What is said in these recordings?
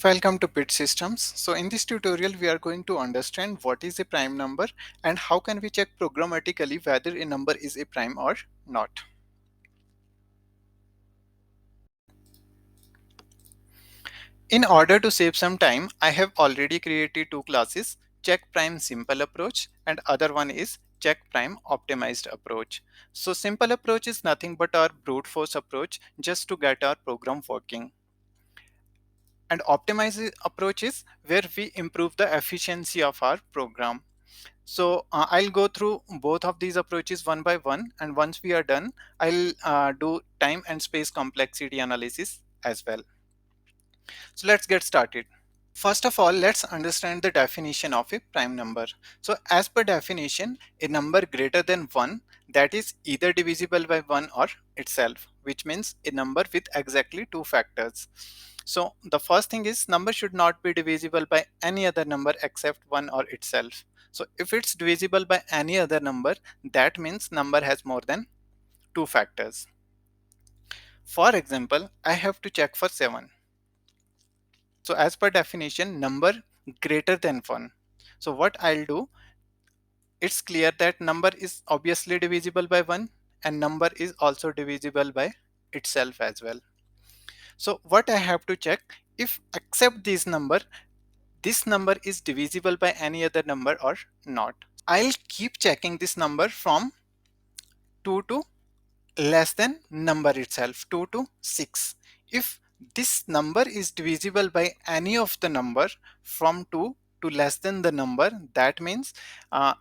Welcome to Bit Systems. So in this tutorial, we are going to understand what is a prime number and how can we check programmatically whether a number is a prime or not. In order to save some time, I have already created two classes, check prime simple approach and other one is check prime optimized approach. So simple approach is nothing but our brute force approach just to get our program working. And optimized approach is where we improve the efficiency of our program. So I'll go through both of these approaches one by one, and once we are done, I'll do time and space complexity analysis as well. So let's get started. First of all, let's understand the definition of a prime number. So as per definition, a number greater than 1 that is either divisible by 1 or itself, which means a number with exactly two factors. So the first thing is number should not be divisible by any other number except 1 or itself. So if it's divisible by any other number, that means number has more than two factors. For example, I have to check for 7. So as per definition, number greater than 1. So what I'll do, it's clear that number is obviously divisible by 1 and number is also divisible by itself as well. So what I have to check, if accept this number is divisible by any other number or not. I'll keep checking this number from 2 to less than number itself, 2 to 6. If this number is divisible by any of the number from 2 to less than the number, that means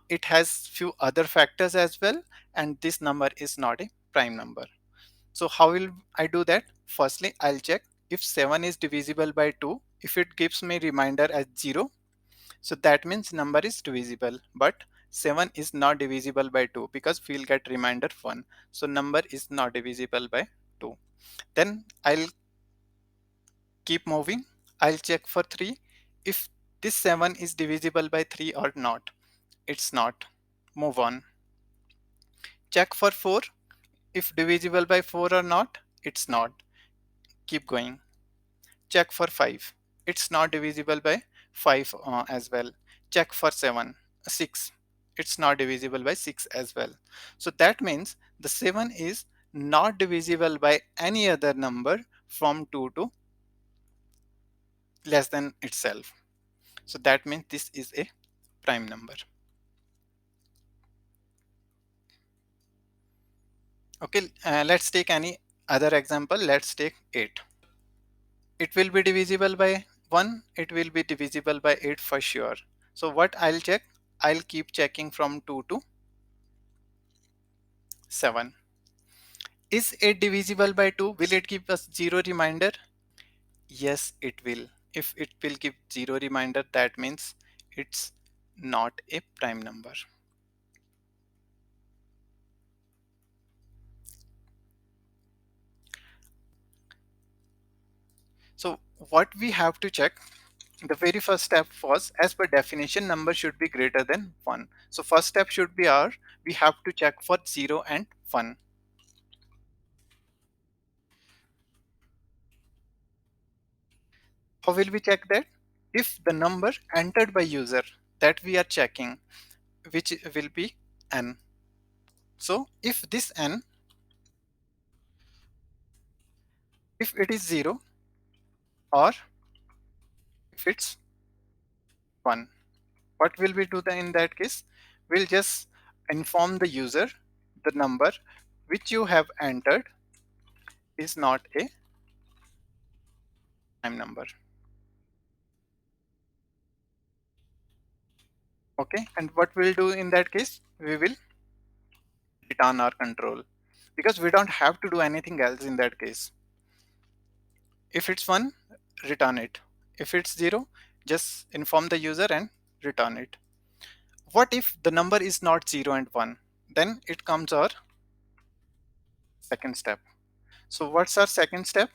it has few other factors as well, and this number is not a prime number. So how will I do that? Firstly, I'll check if 7 is divisible by 2. If it gives me reminder as 0, so that means number is divisible, but 7 is not divisible by 2 because we'll get reminder 1. So number is not divisible by 2. Then I'll keep moving. I'll check for 3 if this 7 is divisible by 3 or not. It's not. Move on. Check for 4 if divisible by 4 or not. It's not. Keep going. Check for 5. It's not divisible by 5 as well. Check for 6. It's not divisible by 6 as well. So that means the 7 is not divisible by any other number from 2 to less than itself. So that means this is a prime number. Okay, let's take any other example. Let's take 8. It will be divisible by 1. It will be divisible by 8 for sure. So what I'll check, I'll keep checking from 2 to 7. Is 8 divisible by 2? Will it give us 0 reminder? Yes, it will. If it will give 0 reminder, that means it's not a prime number. So what we have to check, the very first step was, as per definition, number should be greater than 1. So first step should be we have to check for 0 and 1. How will we check that? If the number entered by user that we are checking, which will be n. So if this n, if it is 0 or if it's 1, what will we do then in that case? We'll just inform the user the number which you have entered is not a prime number. Okay, and what we'll do in that case? We will return our control because we don't have to do anything else in that case. If it's 1, return it. If it's 0, just inform the user and return it. What if the number is not 0 and 1? Then it comes our second step. So what's our second step?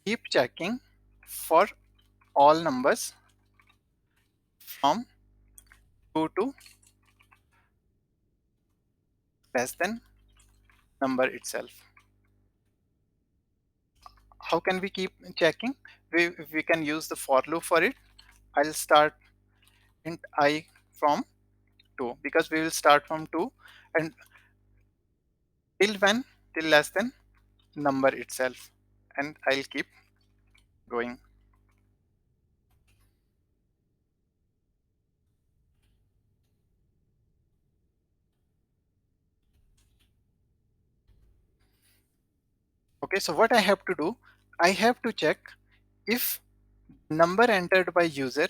Keep checking for all numbers from 2 to less than number itself. how can we keep checking? We can use the for loop for it. I'll start int I from 2, because we will start from 2, and till when? Till less than number itself, and I'll keep going. Okay, so what I have to do, I have to check if number entered by user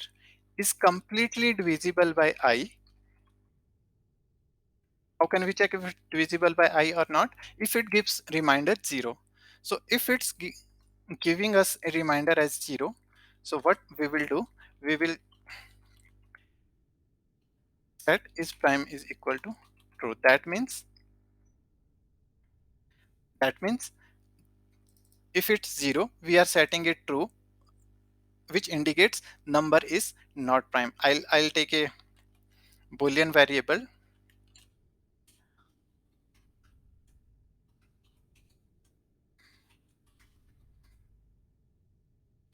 is completely divisible by I. How can we check if it's divisible by I or not? If it gives reminder 0. So if it's giving us a reminder as 0, so what we will do, we will set is prime is equal to true. That means if it's 0, we are setting it true, which indicates number is not prime. I'll take a boolean variable.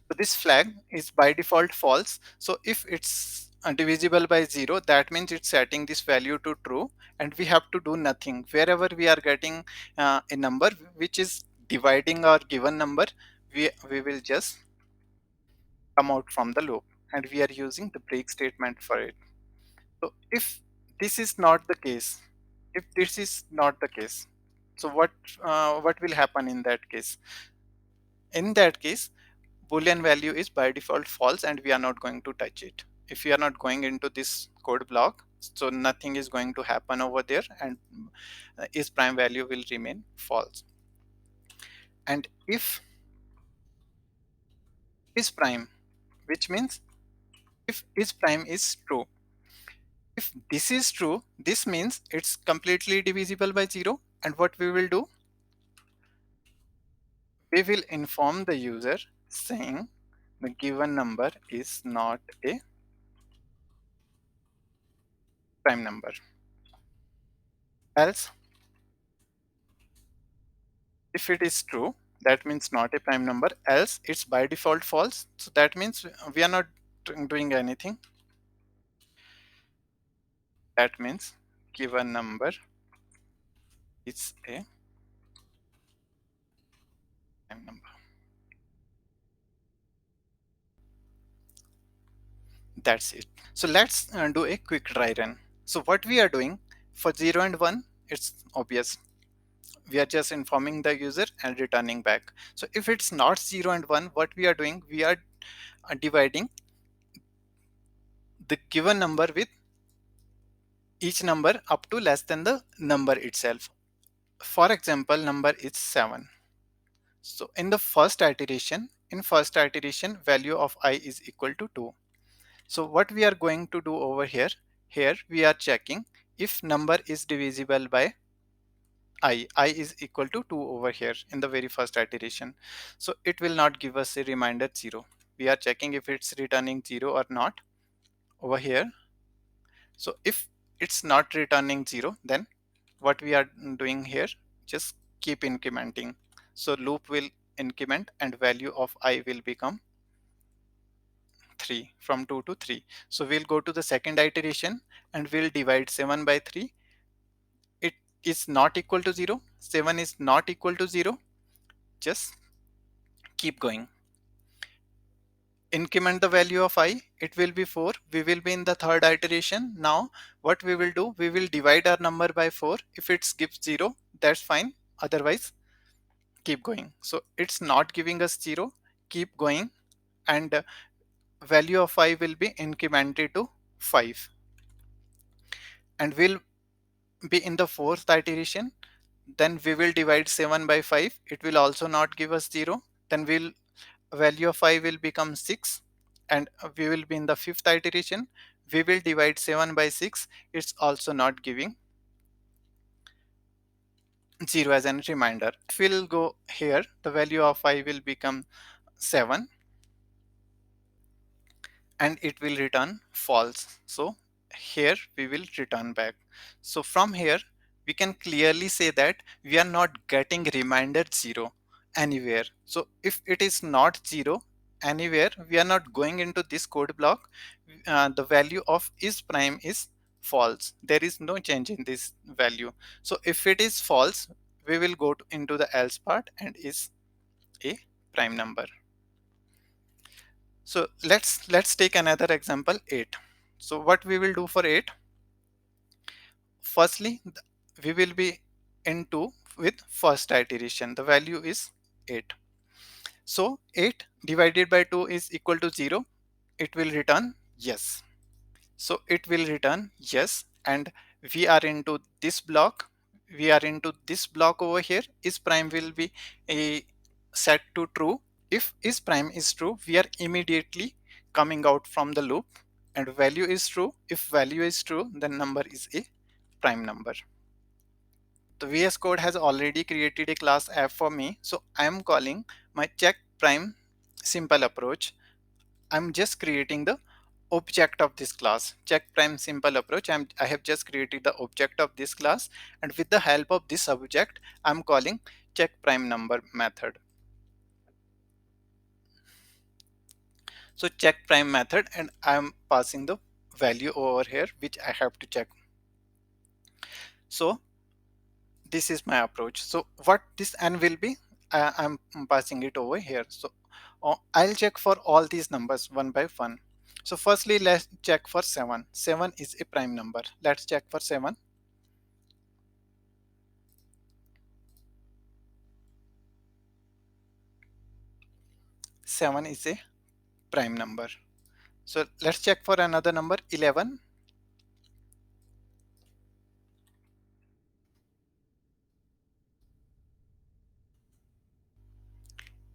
So this flag is by default false. So if it's divisible by 0, that means it's setting this value to true, and we have to do nothing. Wherever we are getting a number which is dividing our given number, we will just come out from the loop, and we are using the break statement for it. So if this is not the case, if this is not the case, so what will happen in that case? In that case, boolean value is by default false, and we are not going to touch it. If we are not going into this code block, so nothing is going to happen over there, and is prime value will remain false. And if is prime, which means if is prime is true, if this is true, this means it's completely divisible by 0, and what we will do, we will inform the user saying the given number is not a prime number. Else, if it is true, that means not a prime number. Else it's by default false, so that means we are not doing anything. That means given number is a prime number. That's it. So let's do a quick dry run. So what we are doing for 0 and 1, it's obvious. We are just informing the user and returning back. So if it's not 0 and 1, what we are doing, we are dividing the given number with each number up to less than the number itself. For example, number is 7. So in first iteration, value of I is equal to 2. So what we are going to do over here, we are checking if number is divisible by I is equal to 2 over here in the very first iteration. So it will not give us a reminder 0. We are checking if it's returning 0 or not over here. So if it's not returning 0, then what we are doing here, just keep incrementing. So loop will increment and value of I will become 3, from 2 to 3. So we'll go to the second iteration and we'll divide 7 by 3. It is not equal to 0. 7 is not equal to 0. Just keep going. Increment the value of I, it will be 4. We will be in the third iteration. Now what we will do, we will divide our number by 4. If it gives 0, that's fine. Otherwise, keep going. So it's not giving us 0. Keep going, and value of I will be incremented to 5, and we'll be in the fourth iteration. Then we will divide 7 by 5. It will also not give us 0. Then we'll value of I will become 6, and we will be in the fifth iteration. We will divide 7 by 6. It's also not giving 0 as a reminder. If we'll go here, the value of I will become 7, and it will return false. So here we will return back. So from here we can clearly say that we are not getting reminder 0, anywhere. So if it is not 0 anywhere, we are not going into this code block. The value of is prime is false. There is no change in this value. So if it is false, we will go into the else part and is a prime number. So let's take another example, 8. So what we will do for 8, firstly we will be into with first iteration. The value is 8. So 8 divided by 2 is equal to 0. It will return yes. So it will return yes, and we are into this block. We are into this block over here. Is prime will be a set to true. If is prime is true, we are immediately coming out from the loop, and value is true. If value is true, then number is a prime number. The VS Code has already created a class app for me, so I am calling my check prime simple approach. I'm just creating the object of this class, check prime simple approach. I have just created the object of this class, and with the help of this object, I'm calling check prime number method. So check prime method, and I'm passing the value over here which I have to check. So this is my approach. So what this n will be, I'm passing it over here. So I'll check for all these numbers one by one. So firstly, let's check for 7. 7 is a prime number. Let's check for 7. 7 is a prime number. So let's check for another number, 11.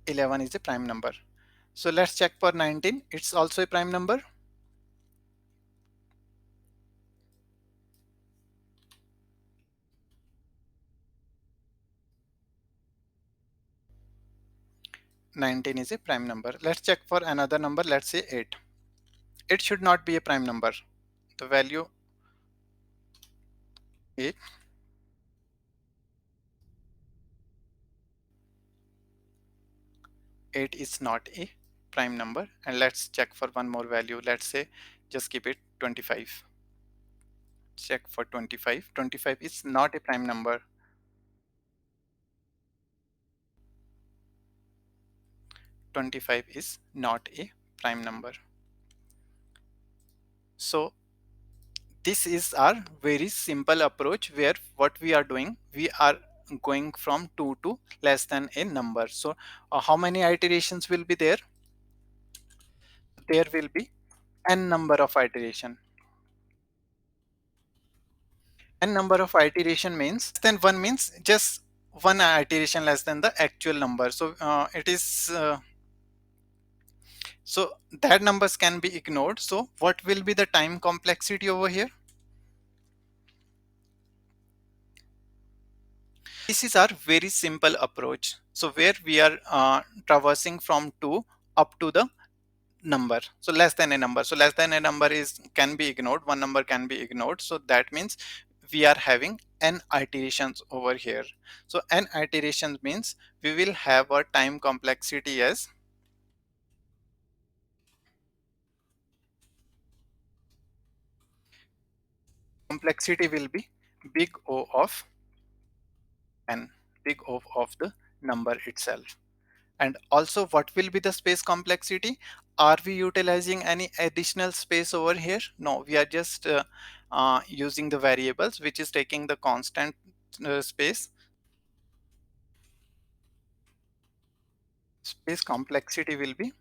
11 is a prime number. So let's check for 19. It's also a prime number. 19 is a prime number. Let's check for another number. Let's say 8. It should not be a prime number. The value 8. 8 is not a prime number. And let's check for one more value. Let's say just keep it 25. Check for 25. 25 is not a prime number. 25 is not a prime number. So this is our very simple approach, where what we are doing, we are going from 2 to less than a number. So how many iterations will be there? There will be n number of iteration. N number of iteration means then 1 means just one iteration less than the actual number. So it is so that numbers can be ignored. So what will be the time complexity over here? This is our very simple approach. So where we are traversing from 2 up to the number, so less than a number. So less than a number is can be ignored, one number can be ignored. So that means we are having n iterations over here. So n iterations means we will have a time complexity as complexity will be big O of n, big O of the number itself. And also, what will be the space complexity? Are we utilizing any additional space over here? No, we are just using the variables, which is taking the constant space. Space complexity will be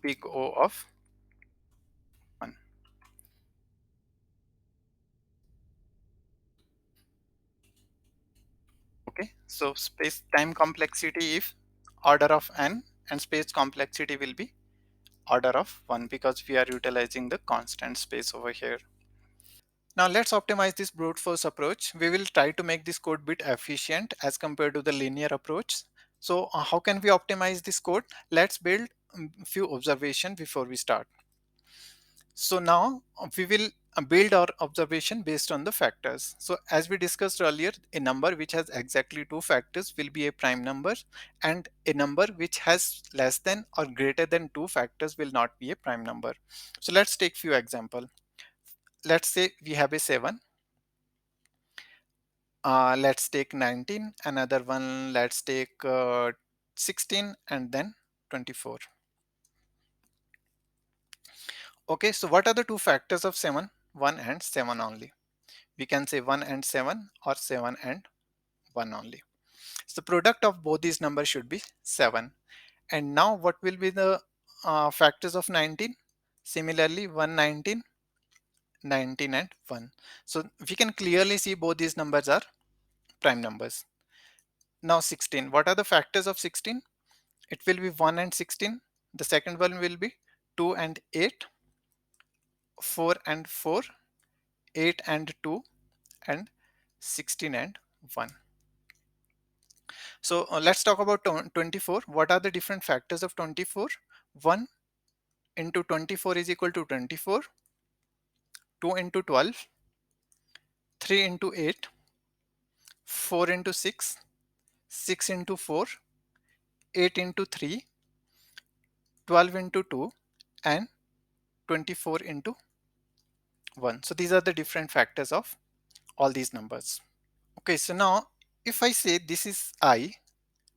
big O of 1. Okay, so space time complexity if order of n, and space complexity will be order of 1, because we are utilizing the constant space over here. Now let's optimize this brute force approach. We will try to make this code bit efficient as compared to the linear approach. So how can we optimize this code? Let's build few observations before we start. So now we will build our observation based on the factors. So as we discussed earlier, a number which has exactly two factors will be a prime number, and a number which has less than or greater than two factors will not be a prime number. So let's take few example. Let's say we have a 7. Let's take 19. Another one, let's take 16, and then 24. Okay, so what are the two factors of 7? 1 and 7 only. We can say 1 and 7 or 7 and 1 only. So the product of both these numbers should be 7. And now what will be the factors of 19? Similarly, 1, 19, 19 and 1. So we can clearly see both these numbers are prime numbers. Now 16. What are the factors of 16? It will be 1 and 16. The second one will be 2 and 8, 4 and 4, 8 and 2, and 16 and 1. So let's talk about 24. What are the different factors of 24? 1 into 24 is equal to 24, 2 into 12, 3 into 8, 4 into 6, 6 into 4, 8 into 3, 12 into 2, and 24 into 1. So these are the different factors of all these numbers. Okay, so now if I say this is I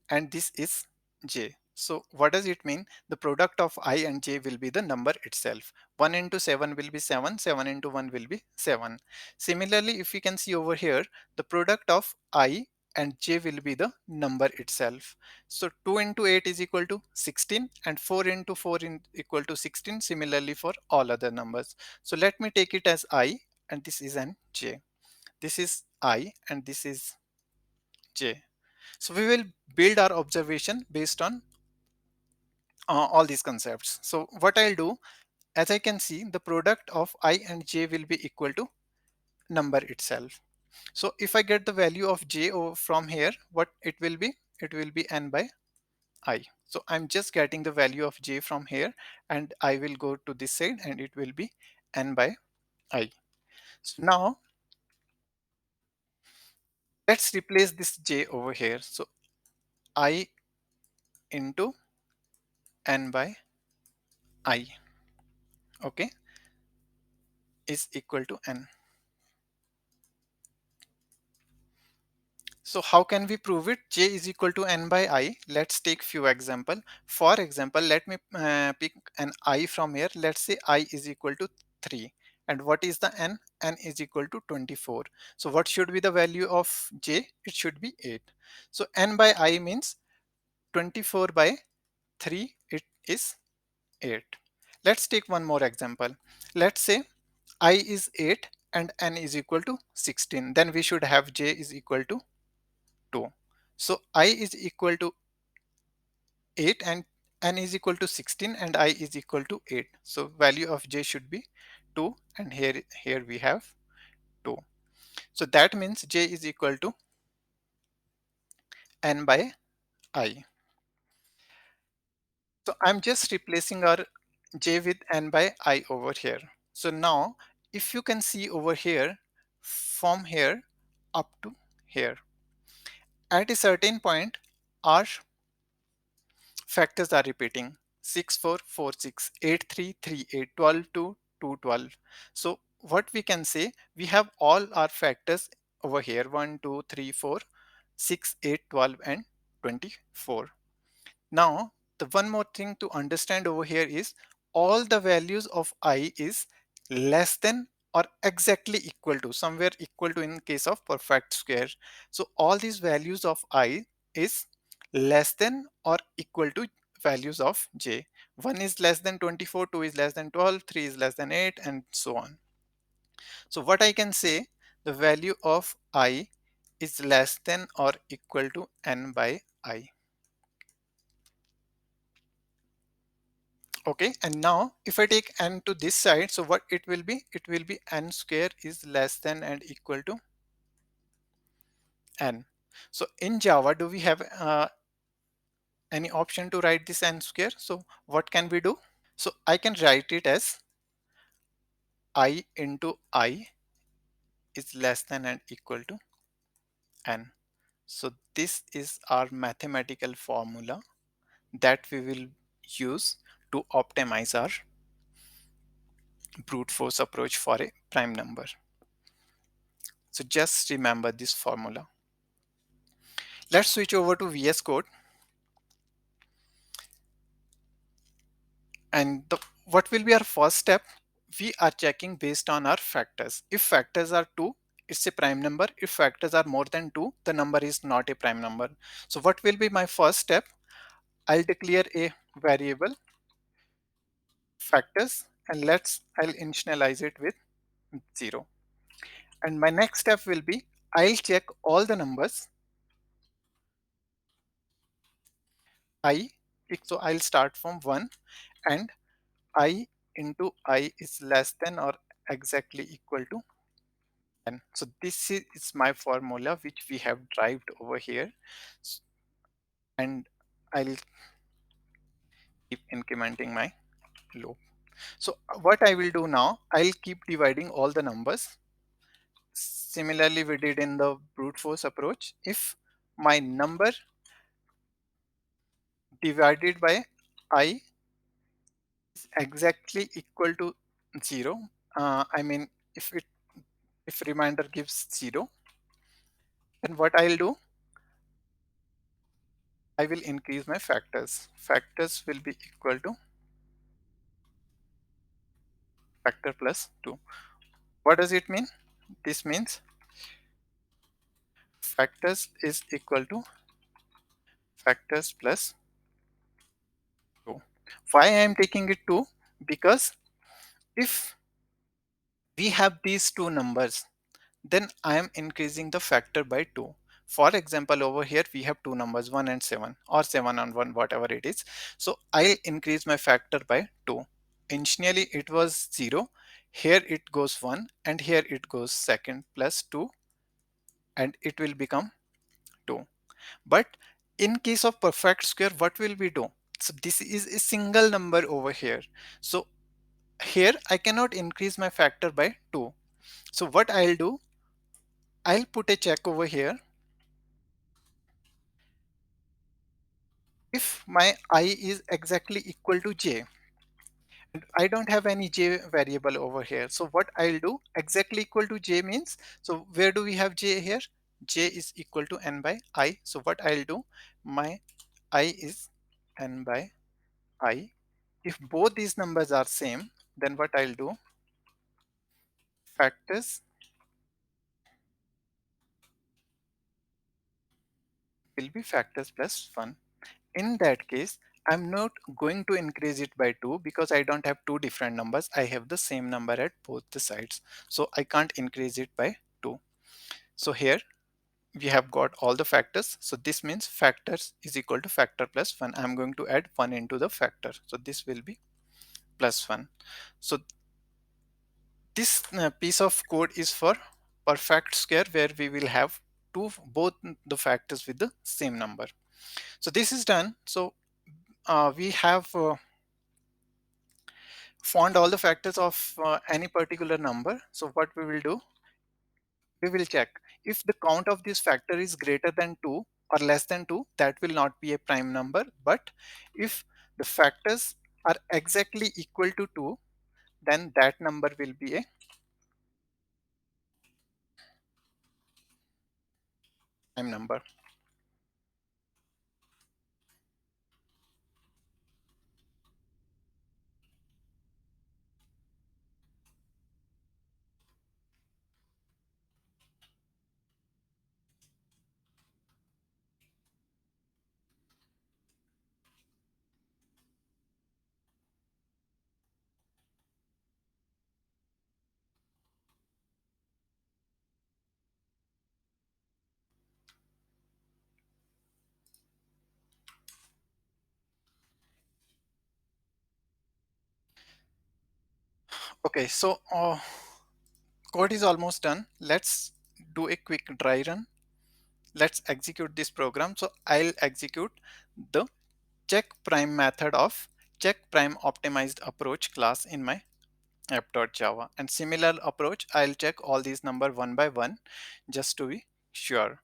and this is j. So what does it mean? The product of I and j will be the number itself. 1 into 7 will be 7, 7 into 1 will be 7. Similarly, if we can see over here, the product of I and j will be the number itself. So 2 into 8 is equal to 16, and 4 into 4 equal to 16. Similarly for all other numbers. So let me take it as I, and this is an j. This is I and this is j. So we will build our observation based on all these concepts. So what I'll do, as I can see, the product of I and j will be equal to number itself. So if I get the value of j from here, what it will be? It will be n by I. So I'm just getting the value of j from here, and I will go to this side and it will be n by I. So now let's replace this j over here. So I into n by I, okay, is equal to n. So how can we prove it? J is equal to n by I. Let's take few example. For example, let me pick an I from here. Let's say I is equal to 3. And what is the n? N is equal to 24. So what should be the value of j? It should be 8. So n by I means 24 by 3. It is 8. Let's take one more example. Let's say I is 8 and n is equal to 16. Then we should have j is equal to 2. So I is equal to 8 and n is equal to 16 and I is equal to 8. So value of j should be 2, and here we have 2. So that means j is equal to n by I. So I'm just replacing our j with n by I over here. So now if you can see over here, from here up to here, at a certain point our factors are repeating: 6 4 4 6, 8 3 3 8, 12 2 2 12. So what we can say, we have all our factors over here: 1 2 3 4 6 8 12 and 24. Now, the one more thing to understand over here is all the values of I is less than or exactly equal to, somewhere equal to in case of perfect square. So all these values of I is less than or equal to values of j. 1 is less than 24, 2 is less than 12, 3 is less than 8, and so on. So what I can say, the value of I is less than or equal to n by I. Okay, and now if I take n to this side, so what it will be? It will be n square is less than and equal to n. So in Java, do we have any option to write this n square? So what can we do? So I can write it as I into I is less than and equal to n. So this is our mathematical formula that we will use to optimize our brute force approach for a prime number. So just remember this formula. Let's switch over to VS Code, and what will be our first step? We are checking based on our factors. If factors are 2, it's a prime number. If factors are more than 2, the number is not a prime number. So what will be my first step? I'll declare a variable factors, and I'll initialize it with 0. And my next step will be I'll check all the numbers I. So I'll start from 1, and I into I is less than or exactly equal to n. So this is my formula which we have derived over here. And I'll keep incrementing my loop. So what I will do now, I'll keep dividing all the numbers. Similarly, we did in the brute force approach. If my number divided by I is exactly equal to 0, I mean, if remainder gives 0, then what I'll do, I will increase my factors. Factors will be equal to factor plus 2. What does it mean? This means factors is equal to factors plus 2. Why I am taking it 2? Because if we have these two numbers, then I am increasing the factor by 2. For example, over here we have two numbers 1 and 7, or 7 and 1, whatever it is. So I'll increase my factor by 2. Initially it was 0, here it goes 1, and here it goes second plus 2, and it will become 2. But in case of perfect square, what will we do? So this is a single number over here. So here I cannot increase my factor by 2. So what I'll do, I'll put a check over here. If my I is exactly equal to j, and I don't have any j variable over here, so what I'll do, exactly equal to j means, so where do we have j here? J is equal to n by I. So what I'll do, my I is n by I. If both these numbers are same, then what I'll do, factors will be factors plus 1. In that case, I'm not going to increase it by 2 because I don't have two different numbers. I have the same number at both the sides. So I can't increase it by 2. So here we have got all the factors. So this means factors is equal to factor plus 1. I'm going to add 1 into the factor. So this will be plus 1. So this piece of code is for perfect square, where we will have both the factors with the same number. So this is done. So we have found all the factors of any particular number. So what we will do, we will check if the count of this factor is greater than 2 or less than 2, that will not be a prime number. But if the factors are exactly equal to 2, then that number will be a prime number. Okay, so code is almost done. Let's do a quick dry run. Let's execute this program. So I'll execute the check prime method of check prime optimized approach class in my app.java. And similar approach, I'll check all these number one by one just to be sure.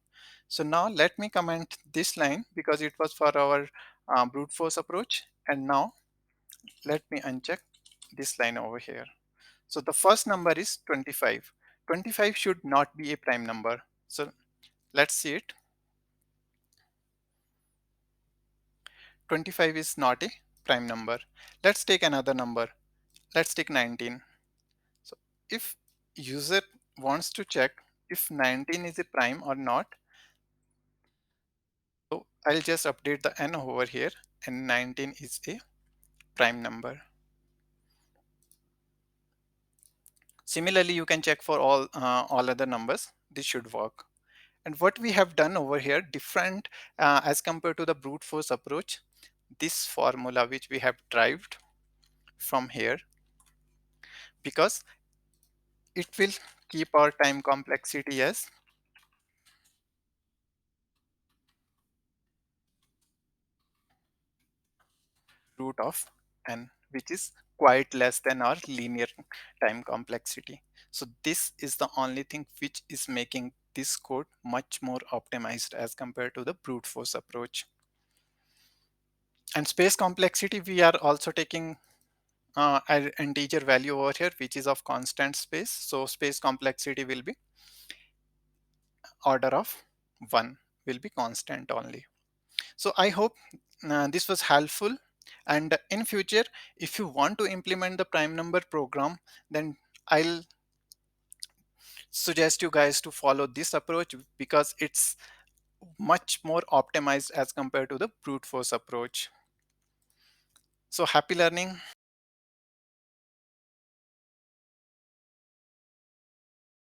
So now let me comment this line because it was for our brute force approach. And now let me uncheck this line over here. So the first number is 25. 25 should not be a prime number. So let's see it. 25 is not a prime number. Let's take another number. Let's take 19. So if user wants to check if 19 is a prime or not, so I'll just update the n over here and 19 is a prime number. Similarly, you can check for all other numbers. This should work. And what we have done over here, different as compared to the brute force approach, this formula which we have derived from here, because it will keep our time complexity as root of n, which is quite less than our linear time complexity. So this is the only thing which is making this code much more optimized as compared to the brute force approach. And space complexity, we are also taking an integer value over here which is of constant space. So space complexity will be order of 1, will be constant only. So I hope this was helpful. And in future, if you want to implement the prime number program, then I'll suggest you guys to follow this approach because it's much more optimized as compared to the brute force approach. So happy learning.